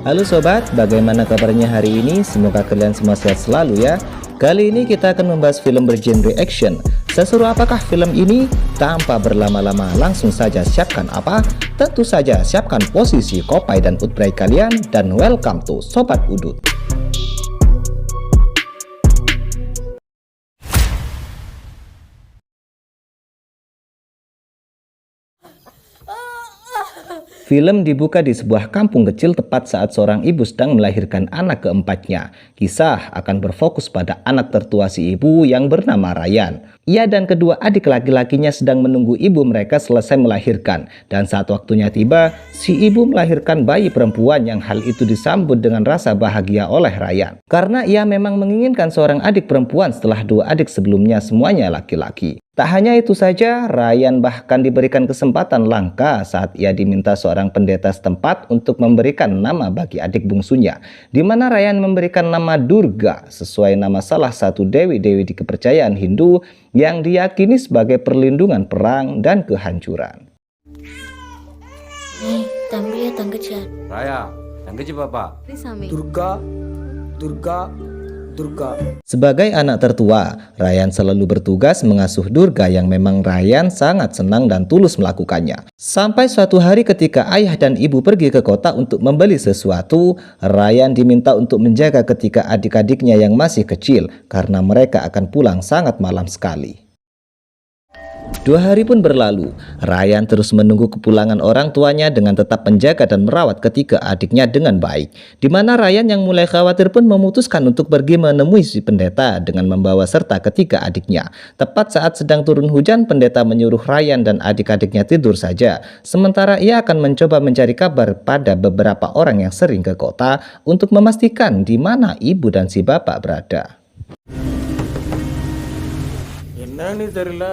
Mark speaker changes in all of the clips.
Speaker 1: Halo sobat, bagaimana kabarnya hari ini? Semoga kalian semua sehat selalu ya. Kali ini kita akan membahas film bergenre action. Seseru apakah film ini? Tanpa berlama-lama langsung saja siapkan apa? Tentu saja siapkan posisi Kopai dan Utbray kalian dan welcome to Sobat Udut. Film dibuka di sebuah kampung kecil tepat saat seorang ibu sedang melahirkan anak keempatnya. Kisah akan berfokus pada anak tertua si ibu yang bernama Ryan. Ia dan kedua adik laki-lakinya sedang menunggu ibu mereka selesai melahirkan. Dan saat waktunya tiba, si ibu melahirkan bayi perempuan yang hal itu disambut dengan rasa bahagia oleh Ryan. Karena ia memang menginginkan seorang adik perempuan setelah dua adik sebelumnya semuanya laki-laki. Tak hanya itu saja, Ryan bahkan diberikan kesempatan langka saat ia diminta seorang pendeta setempat untuk memberikan nama bagi adik bungsunya, di mana Ryan memberikan nama Durga sesuai nama salah satu dewi-dewi di kepercayaan Hindu yang diyakini sebagai perlindungan perang dan kehancuran.
Speaker 2: నీ తండ్రి తంగచారు
Speaker 3: రాయా తంగచి బాబా
Speaker 4: Durga, Durga, Durga.
Speaker 1: Sebagai anak tertua, Ryan selalu bertugas mengasuh Durga yang memang Ryan sangat senang dan tulus melakukannya. Sampai suatu hari ketika ayah dan ibu pergi ke kota untuk membeli sesuatu, Ryan diminta untuk menjaga ketika adik-adiknya yang masih kecil karena mereka akan pulang sangat malam sekali. 2 hari pun berlalu, Ryan terus menunggu kepulangan orang tuanya dengan tetap menjaga dan merawat ketiga adiknya dengan baik. Di mana Ryan yang mulai khawatir pun memutuskan untuk pergi menemui si pendeta dengan membawa serta ketiga adiknya. Tepat saat sedang turun hujan, pendeta menyuruh Ryan dan adik-adiknya tidur saja. Sementara ia akan mencoba mencari kabar pada beberapa orang yang sering ke kota untuk memastikan di mana ibu dan si bapak berada.
Speaker 4: என்னன்னு தெரியல.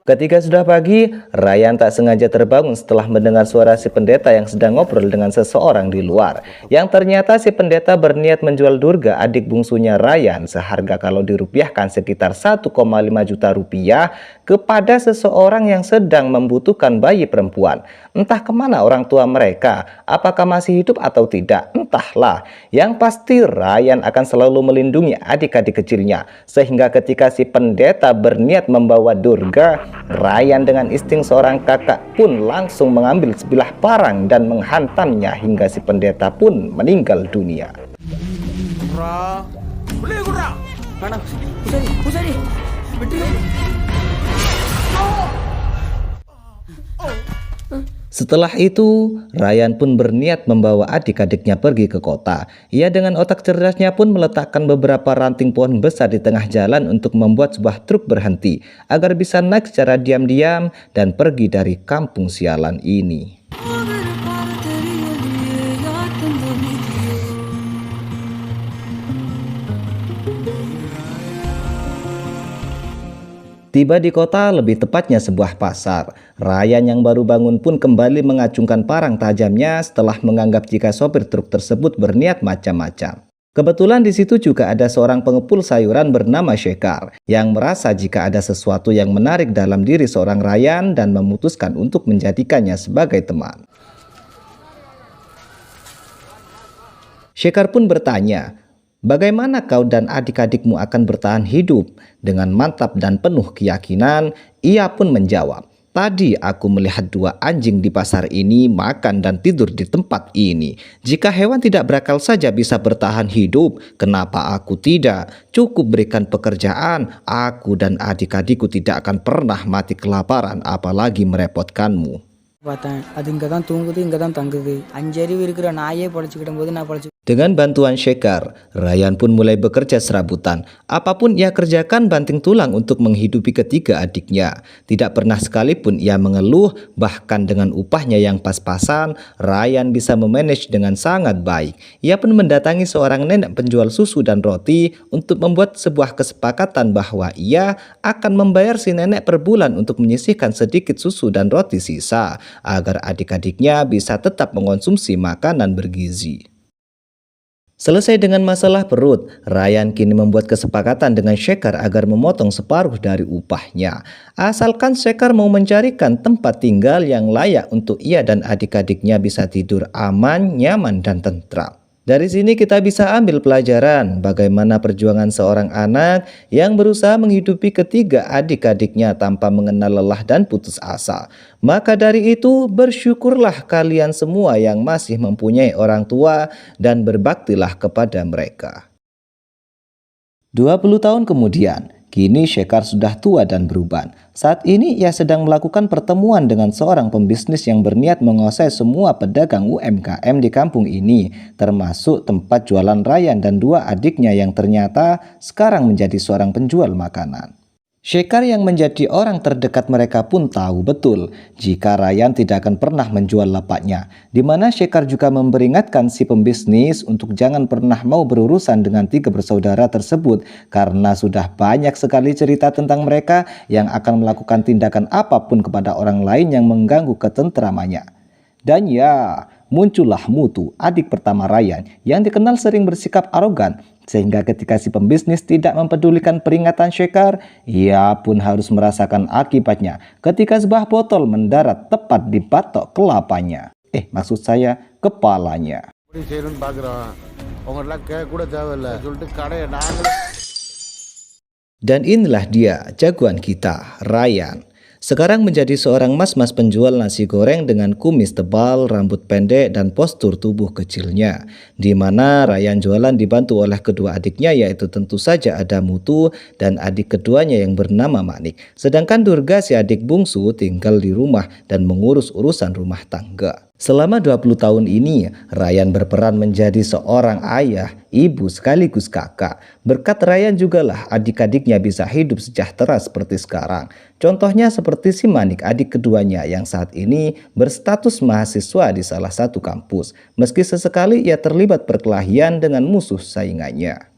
Speaker 1: Ketika sudah pagi, Ryan tak sengaja terbangun setelah mendengar suara si pendeta yang sedang ngobrol dengan seseorang di luar. Yang ternyata si pendeta berniat menjual Durga, adik bungsunya Ryan, seharga kalau dirupiahkan sekitar 1,5 juta rupiah kepada seseorang yang sedang membutuhkan bayi perempuan. Entah kemana orang tua mereka, apakah masih hidup atau tidak, entahlah. Yang pasti Ryan akan selalu melindungi adik-adik kecilnya. Sehingga ketika si pendeta berniat membawa Durga, Ryan dengan insting seorang kakak pun langsung mengambil sebilah parang dan menghantamnya hingga si pendeta pun meninggal dunia.
Speaker 4: Kurang. Boleh kurang. Mana? Pusari. Betul.
Speaker 1: Setelah itu, Ryan pun berniat membawa adik-adiknya pergi ke kota. Ia dengan otak cerdasnya pun meletakkan beberapa ranting pohon besar di tengah jalan untuk membuat sebuah truk berhenti, agar bisa naik secara diam-diam dan pergi dari kampung sialan ini. Tiba di kota, lebih tepatnya sebuah pasar. Ryan yang baru bangun pun kembali mengacungkan parang tajamnya setelah menganggap jika sopir truk tersebut berniat macam-macam. Kebetulan di situ juga ada seorang pengepul sayuran bernama Shekhar yang merasa jika ada sesuatu yang menarik dalam diri seorang Ryan dan memutuskan untuk menjadikannya sebagai teman. Shekhar pun bertanya, "Bagaimana kau dan adik-adikmu akan bertahan hidup?" Dengan mantap dan penuh keyakinan, ia pun menjawab, "Tadi aku melihat 2 anjing di pasar ini makan dan tidur di tempat ini. Jika hewan tidak berakal saja bisa bertahan hidup, kenapa aku tidak? Cukup berikan pekerjaan, aku dan adik-adikku tidak akan pernah mati kelaparan apalagi merepotkanmu."
Speaker 4: பார்த்தேன் அது இங்கே தான் தூங்குது, இங்கே தான் தங்குது. 5 அறிவு இருக்கிற நாயே பொழைச்சிக்கிடும் போது நான் பொழைச்சி.
Speaker 1: Dengan bantuan Shekhar, Ryan pun mulai bekerja serabutan. Apapun ia kerjakan banting tulang untuk menghidupi ketiga adiknya. Tidak pernah sekalipun ia mengeluh, bahkan dengan upahnya yang pas-pasan, Ryan bisa memanage dengan sangat baik. Ia pun mendatangi seorang nenek penjual susu dan roti untuk membuat sebuah kesepakatan bahwa ia akan membayar si nenek per bulan untuk menyisihkan sedikit susu dan roti sisa, agar adik-adiknya bisa tetap mengonsumsi makanan bergizi. Selesai dengan masalah perut, Ryan kini membuat kesepakatan dengan Shekhar agar memotong separuh dari upahnya. Asalkan Shekhar mau mencarikan tempat tinggal yang layak untuk ia dan adik-adiknya bisa tidur aman, nyaman, dan tentram. Dari sini kita bisa ambil pelajaran bagaimana perjuangan seorang anak yang berusaha menghidupi ketiga adik-adiknya tanpa mengenal lelah dan putus asa. Maka dari itu bersyukurlah kalian semua yang masih mempunyai orang tua dan berbaktilah kepada mereka. 20 tahun kemudian, kini Shekhar sudah tua dan beruban. Saat ini ia sedang melakukan pertemuan dengan seorang pembisnis yang berniat menguasai semua pedagang UMKM di kampung ini, termasuk tempat jualan Ryan dan dua adiknya yang ternyata sekarang menjadi seorang penjual makanan. Shekhar yang menjadi orang terdekat mereka pun tahu betul jika Ryan tidak akan pernah menjual lapaknya, di mana Shekhar juga memperingatkan si pembisnis untuk jangan pernah mau berurusan dengan tiga bersaudara tersebut karena sudah banyak sekali cerita tentang mereka yang akan melakukan tindakan apapun kepada orang lain yang mengganggu ketentramannya. Dan ya, muncullah Mutu, adik pertama Ryan, yang dikenal sering bersikap arogan, sehingga ketika si pembisnis tidak mempedulikan peringatan Shekhar, ia pun harus merasakan akibatnya ketika sebuah botol mendarat tepat di batok kelapanya. Maksud saya kepalanya. Dan inilah dia jagoan kita, Ryan. Sekarang menjadi seorang mas-mas penjual nasi goreng dengan kumis tebal, rambut pendek, dan postur tubuh kecilnya. Di mana Ryan jualan dibantu oleh kedua adiknya, yaitu tentu saja ada Mutu dan adik keduanya yang bernama Manik. Sedangkan Durga, si adik bungsu, tinggal di rumah dan mengurus urusan rumah tangga. Selama 20 tahun ini, Ryan berperan menjadi seorang ayah, ibu sekaligus kakak. Berkat Ryan jugalah adik-adiknya bisa hidup sejahtera seperti sekarang. Contohnya seperti si Manik, adik keduanya yang saat ini berstatus mahasiswa di salah satu kampus. Meski sesekali ia terlibat perkelahian dengan musuh saingannya.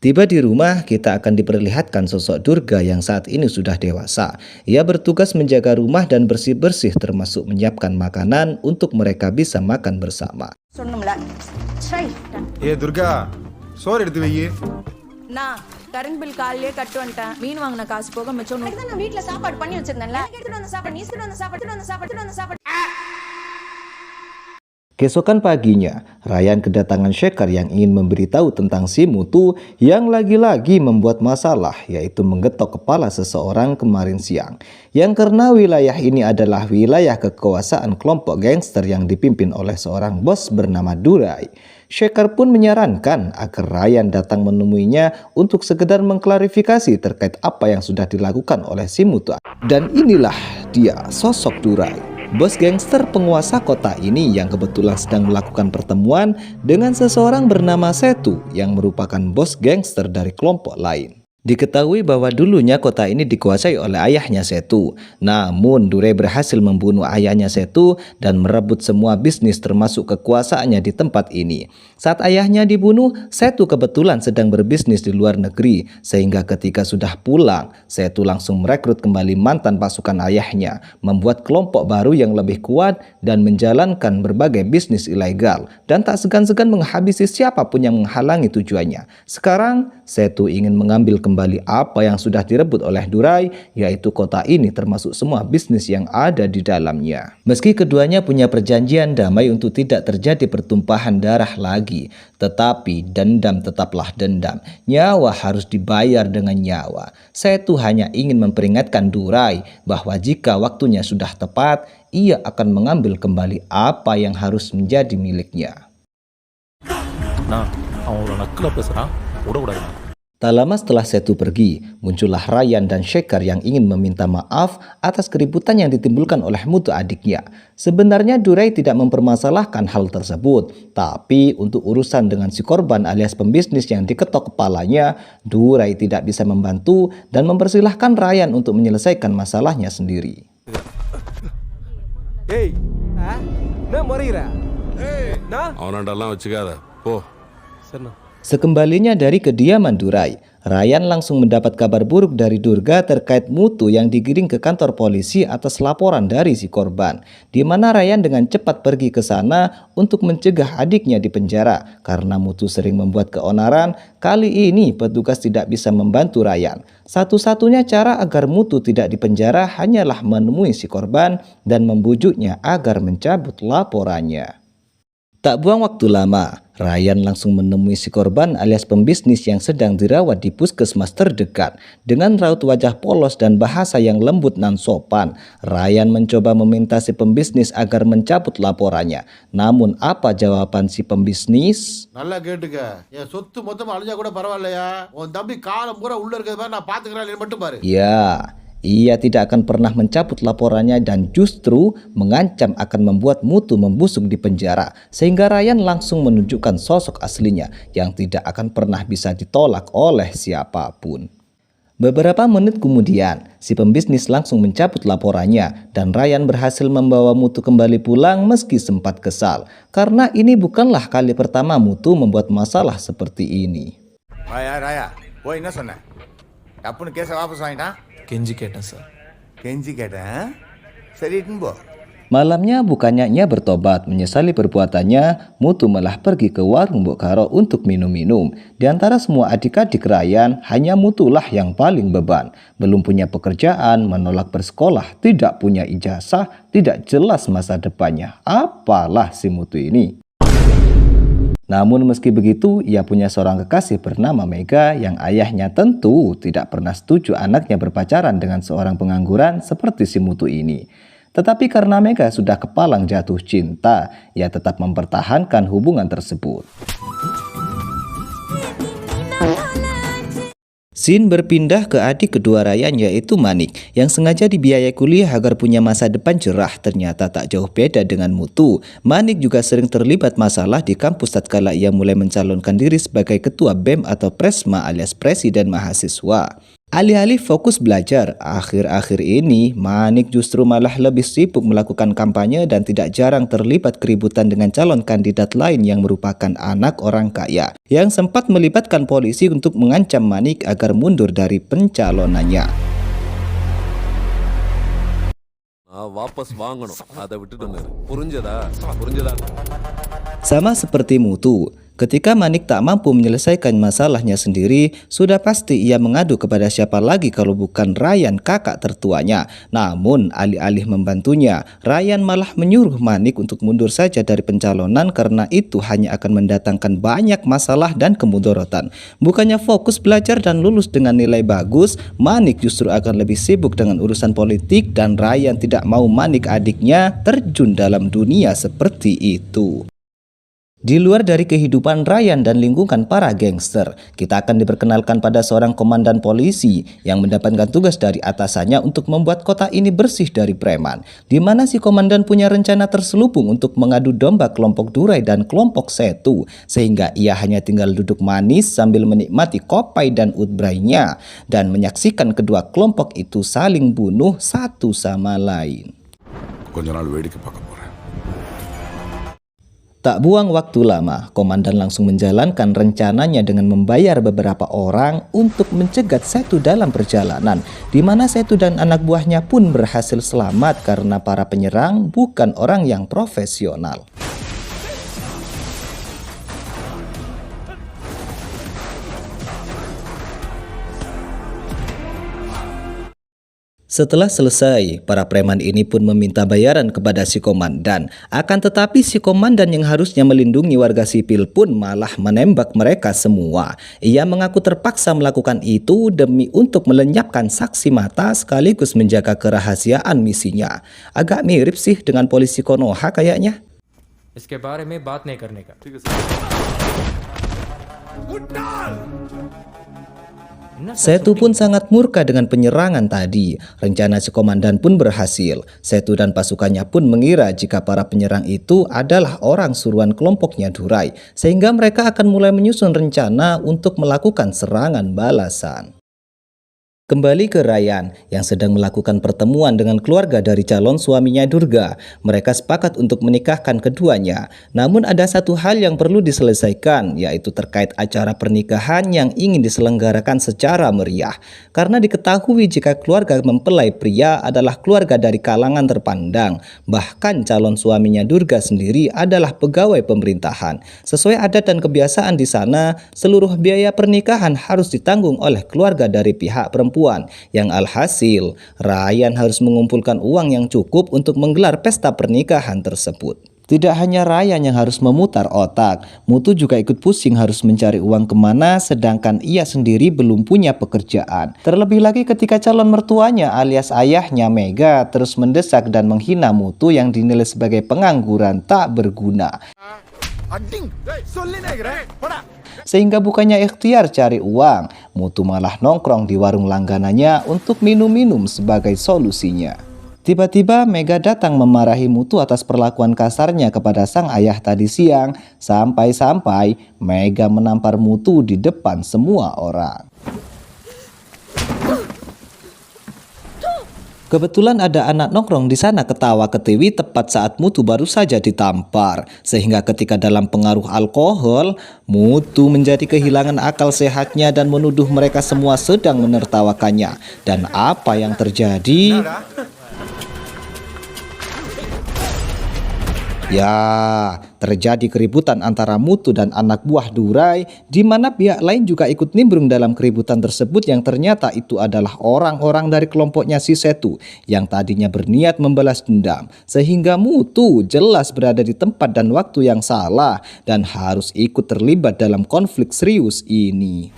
Speaker 1: Tiba di rumah, kita akan diperlihatkan sosok Durga yang saat ini sudah dewasa. Ia bertugas menjaga rumah dan bersih-bersih termasuk menyiapkan makanan untuk mereka bisa makan bersama.
Speaker 2: Durga, sorry
Speaker 5: நான் current bill காலையிலே கட்டு வந்துட்டேன். மீன் வாங்கின காசு போக மிச்சம் நான் வீட்ல சாப்பாடு பண்ணி வச்சிருந்தேன்ல. எடுத்துட்டு வந்த சாப்பாடு, நீ எடுத்துட்டு வந்த சாப்பாடு.
Speaker 1: Keesokan paginya, Ryan kedatangan Shekhar yang ingin memberitahu tentang si Mutu yang lagi-lagi membuat masalah, yaitu menggetok kepala seseorang kemarin siang. Yang karena wilayah ini adalah wilayah kekuasaan kelompok gangster yang dipimpin oleh seorang bos bernama Durai. Shekhar pun menyarankan agar Ryan datang menemuinya untuk sekedar mengklarifikasi terkait apa yang sudah dilakukan oleh si Mutu. Dan inilah dia sosok Durai, bos gangster penguasa kota ini yang kebetulan sedang melakukan pertemuan dengan seseorang bernama Setu yang merupakan bos gangster dari kelompok lain. Diketahui bahwa dulunya kota ini dikuasai oleh ayahnya Setu. Namun Durai berhasil membunuh ayahnya Setu dan merebut semua bisnis termasuk kekuasaannya di tempat ini. Saat ayahnya dibunuh, Setu kebetulan sedang berbisnis di luar negeri. Sehingga ketika sudah pulang, Setu langsung merekrut kembali mantan pasukan ayahnya, membuat kelompok baru yang lebih kuat dan menjalankan berbagai bisnis ilegal. Dan tak segan-segan menghabisi siapapun yang menghalangi tujuannya. Sekarang Setu ingin mengambil kembali apa yang sudah direbut oleh Durai, yaitu kota ini termasuk semua bisnis yang ada di dalamnya. Meski keduanya punya perjanjian damai untuk tidak terjadi pertumpahan darah lagi, tetapi dendam tetaplah dendam. Nyawa harus dibayar dengan nyawa. Setu hanya ingin memperingatkan Durai bahwa jika waktunya sudah tepat, ia akan mengambil kembali apa yang harus menjadi miliknya.
Speaker 6: Nah, அவங்களோட நக்கலை பேசுகிறான் விடக்கூடாது.
Speaker 1: Tak lama setelah Setu pergi, muncullah Ryan dan Shekhar yang ingin meminta maaf atas keributan yang ditimbulkan oleh Mutu adiknya. Sebenarnya Durai tidak mempermasalahkan hal tersebut, tapi untuk urusan dengan si korban alias pembisnis yang diketok kepalanya, Durai tidak bisa membantu dan mempersilahkan Ryan untuk menyelesaikan masalahnya sendiri.
Speaker 2: Hey, என்ன முறையிற?
Speaker 7: அவனாண்டெல்லாம் வச்சுக்காத போ.
Speaker 2: சரிண்ணா.
Speaker 1: Sekembalinya dari kediaman Durai, Ryan langsung mendapat kabar buruk dari Durga terkait Mutu yang digiring ke kantor polisi atas laporan dari si korban, di mana Ryan dengan cepat pergi ke sana untuk mencegah adiknya di penjara karena Mutu sering membuat keonaran. Kali ini petugas tidak bisa membantu Ryan. Satu-satunya cara agar Mutu tidak dipenjara hanyalah menemui si korban dan membujuknya agar mencabut laporannya. Tak buang waktu lama, Ryan langsung menemui si korban alias pembisnis yang sedang dirawat di puskesmas terdekat. Dengan raut wajah polos dan bahasa yang lembut nan sopan, Ryan mencoba meminta si pembisnis agar mencabut laporannya. Namun apa jawaban si pembisnis?
Speaker 7: நல்லா கேட்டுக்க, என் சொத்து மொத்தம் அழிஞ்சா கூட பரவாயில்லையா, உன் தம்பி காலம் பூரா உள்ள இருக்கிற மாதிரி நான் பாத்துக்கிறேன் மட்டும் பாரு.
Speaker 1: Ya, ia tidak akan pernah mencabut laporannya dan justru mengancam akan membuat Mutu membusuk di penjara, sehingga Ryan langsung menunjukkan sosok aslinya yang tidak akan pernah bisa ditolak oleh siapapun. Beberapa menit kemudian, si pembisnis langsung mencabut laporannya dan Ryan berhasil membawa Mutu kembali pulang meski sempat kesal, karena ini bukanlah kali pertama Mutu membuat masalah seperti ini.
Speaker 2: ராயா ராயா ஓ என்ன சொன்ன டப்புன்னு கேஸை வாபஸ் வாங்கிட்டான்
Speaker 6: கெஞ்சி கேட்டேன் சார்.
Speaker 2: கெஞ்சி கேட்டேன் சரி இட்டுன்னு போ.
Speaker 1: Malamnya bukannya ia bertobat menyesali perbuatannya, Mutu malah pergi ke warung Mbok Karo untuk minum-minum. Di antara semua adik-adik Ryan, hanya Mutulah yang paling beban. Belum punya pekerjaan, menolak bersekolah, tidak punya ijazah, tidak jelas masa depannya. Apalah si Mutu ini. Namun meski begitu, ia punya seorang kekasih bernama Mega yang ayahnya tentu tidak pernah setuju anaknya berpacaran dengan seorang pengangguran seperti si Mutu ini. Tetapi karena Mega sudah kepalang jatuh cinta, ia tetap mempertahankan hubungan tersebut. Scene berpindah ke adik kedua Ryan yaitu Manik yang sengaja dibiayai kuliah agar punya masa depan cerah. Ternyata tak jauh beda dengan Mutu. Manik juga sering terlibat masalah di kampus tatkala ia mulai mencalonkan diri sebagai ketua BEM atau Presma alias Presiden Mahasiswa. Alih-alih fokus belajar, akhir-akhir ini Manik justru malah lebih sibuk melakukan kampanye dan tidak jarang terlibat keributan dengan calon kandidat lain yang merupakan anak orang kaya, yang sempat melibatkan polisi untuk mengancam Manik agar mundur dari pencalonannya. Sama seperti Mutu, ketika Manik tak mampu menyelesaikan masalahnya sendiri, sudah pasti ia mengadu kepada siapa lagi kalau bukan Ryan, kakak tertuanya. Namun alih-alih membantunya, Ryan malah menyuruh Manik untuk mundur saja dari pencalonan karena itu hanya akan mendatangkan banyak masalah dan kemudorotan. Bukannya fokus belajar dan lulus dengan nilai bagus, Manik justru akan lebih sibuk dengan urusan politik dan Ryan tidak mau Manik adiknya terjun dalam dunia seperti itu. Di luar dari kehidupan Ryan dan lingkungan para gangster, kita akan diperkenalkan pada seorang komandan polisi yang mendapatkan tugas dari atasannya untuk membuat kota ini bersih dari preman, di mana si komandan punya rencana terselubung untuk mengadu domba kelompok Durai dan kelompok Setu, sehingga ia hanya tinggal duduk manis sambil menikmati kopai dan utbrainya dan menyaksikan kedua kelompok itu saling bunuh satu sama lain.
Speaker 2: கொஞ்ச நாள் வேடிக்கை பார்க்க போறேன்.
Speaker 1: Tak buang waktu lama, komandan langsung menjalankan rencananya dengan membayar beberapa orang untuk mencegat Setu dalam perjalanan, di mana Setu dan anak buahnya pun berhasil selamat karena para penyerang bukan orang yang profesional. Setelah selesai, para preman ini pun meminta bayaran kepada si komandan. Akan tetapi si komandan yang harusnya melindungi warga sipil pun malah menembak mereka semua. Ia mengaku terpaksa melakukan itu demi untuk melenyapkan saksi mata sekaligus menjaga kerahasiaan misinya. Agak mirip sih dengan polisi Konoha kayaknya.
Speaker 3: इसके बारे में बात नहीं करने का.
Speaker 1: Setu pun sangat murka dengan penyerangan tadi. Rencana si komandan pun berhasil. Setu dan pasukannya pun mengira jika para penyerang itu adalah orang suruhan kelompoknya Durai, sehingga mereka akan mulai menyusun rencana untuk melakukan serangan balasan. Kembali ke Ryan yang sedang melakukan pertemuan dengan keluarga dari calon suaminya Durga. Mereka sepakat untuk menikahkan keduanya. Namun ada satu hal yang perlu diselesaikan, yaitu terkait acara pernikahan yang ingin diselenggarakan secara meriah. Karena diketahui jika keluarga mempelai pria adalah keluarga dari kalangan terpandang. Bahkan calon suaminya Durga sendiri adalah pegawai pemerintahan. Sesuai adat dan kebiasaan di sana, seluruh biaya pernikahan harus ditanggung oleh keluarga dari pihak perempuan. Yang alhasil, Ryan harus mengumpulkan uang yang cukup untuk menggelar pesta pernikahan tersebut. Tidak hanya Ryan yang harus memutar otak, Mutu juga ikut pusing harus mencari uang kemana sedangkan ia sendiri belum punya pekerjaan. Terlebih lagi ketika calon mertuanya alias ayahnya Mega terus mendesak dan menghina Mutu yang dinilai sebagai pengangguran tak berguna. Sehingga bukannya ikhtiar cari uang, Mutu malah nongkrong di warung langganannya untuk minum-minum sebagai solusinya. Tiba-tiba Mega datang memarahi Mutu atas perlakuan kasarnya kepada sang ayah tadi siang, sampai-sampai Mega menampar Mutu di depan semua orang. Kebetulan ada anak nongkrong di sana ketawa ketiwi tepat saat Mutu baru saja ditampar. Sehingga ketika dalam pengaruh alkohol, Mutu menjadi kehilangan akal sehatnya dan menuduh mereka semua sedang menertawakannya. Dan apa yang terjadi? Ya, terjadi keributan antara Mutu dan anak buah Durai, di mana pihak lain juga ikut nimbrung dalam keributan tersebut yang ternyata itu adalah orang-orang dari kelompoknya si Setu yang tadinya berniat membalas dendam. Sehingga Mutu jelas berada di tempat dan waktu yang salah dan harus ikut terlibat dalam konflik serius ini.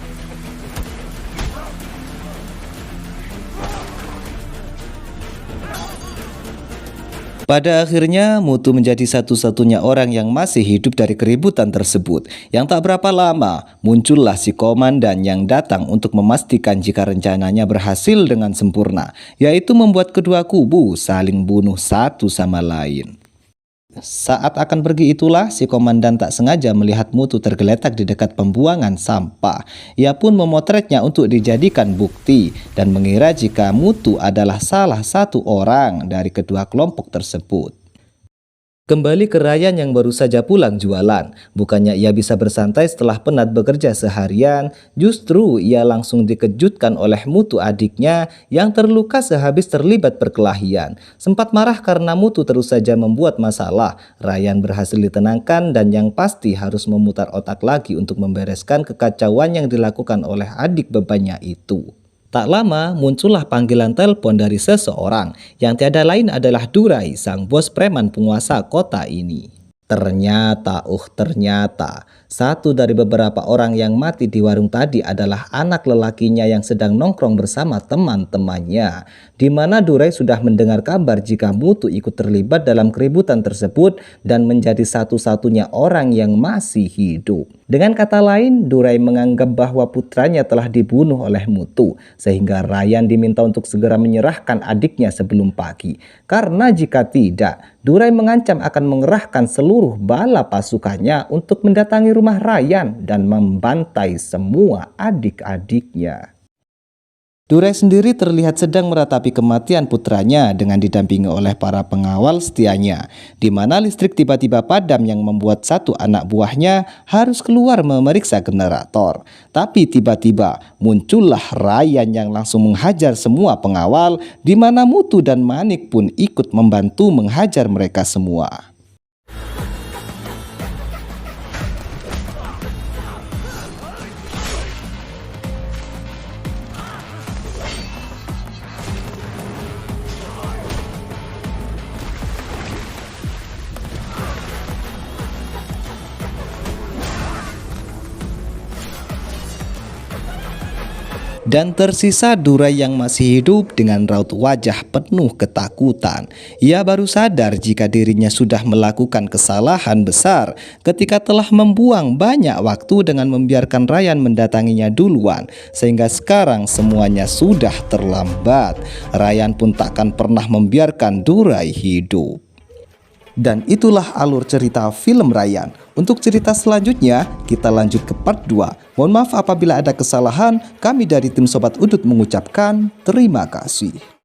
Speaker 1: Pada akhirnya, Mutu menjadi satu-satunya orang yang masih hidup dari keributan tersebut. Yang tak berapa lama, muncullah si komandan yang datang untuk memastikan jika rencananya berhasil dengan sempurna, yaitu membuat kedua kubu saling bunuh satu sama lain. Saat akan pergi itulah si komandan tak sengaja melihat Mutu tergeletak di dekat pembuangan sampah. Ia pun memotretnya untuk dijadikan bukti dan mengira jika Mutu adalah salah satu orang dari kedua kelompok tersebut. Kembali ke Ryan yang baru saja pulang jualan. Bukannya ia bisa bersantai setelah penat bekerja seharian, justru ia langsung dikejutkan oleh Mutu adiknya yang terluka sehabis terlibat perkelahian. Sempat marah karena Mutu terus saja membuat masalah, Ryan berhasil ditenangkan dan yang pasti harus memutar otak lagi untuk membereskan kekacauan yang dilakukan oleh adik bebannya itu. Tak lama muncullah panggilan telepon dari seseorang yang tiada lain adalah Durai, sang bos preman penguasa kota ini. Ternyata satu dari beberapa orang yang mati di warung tadi adalah anak lelakinya yang sedang nongkrong bersama teman-temannya. Di mana Durai sudah mendengar kabar jika Mutu ikut terlibat dalam keributan tersebut dan menjadi satu-satunya orang yang masih hidup. Dengan kata lain, Durai menganggap bahwa putranya telah dibunuh oleh Mutu, sehingga Ryan diminta untuk segera menyerahkan adiknya sebelum pagi. Karena jika tidak, Durai mengancam akan mengerahkan seluruh bala pasukannya untuk mendatangi rumah Ryan dan membantai semua adik-adiknya. Durai sendiri terlihat sedang meratapi kematian putranya dengan didampingi oleh para pengawal setianya, di mana listrik tiba-tiba padam yang membuat satu anak buahnya harus keluar memeriksa generator. Tapi tiba-tiba muncullah Ryan yang langsung menghajar semua pengawal, di mana Mutu dan Manik pun ikut membantu menghajar mereka semua. Dan tersisa Durai yang masih hidup dengan raut wajah penuh ketakutan. Ia baru sadar jika dirinya sudah melakukan kesalahan besar ketika telah membuang banyak waktu dengan membiarkan Ryan mendatanginya duluan, sehingga sekarang semuanya sudah terlambat. Ryan pun takkan pernah membiarkan Durai hidup. Dan itulah alur cerita film Ryan. Untuk cerita selanjutnya, kita lanjut ke part 2. Mohon maaf apabila ada kesalahan, kami dari tim Sobat Udut mengucapkan terima kasih.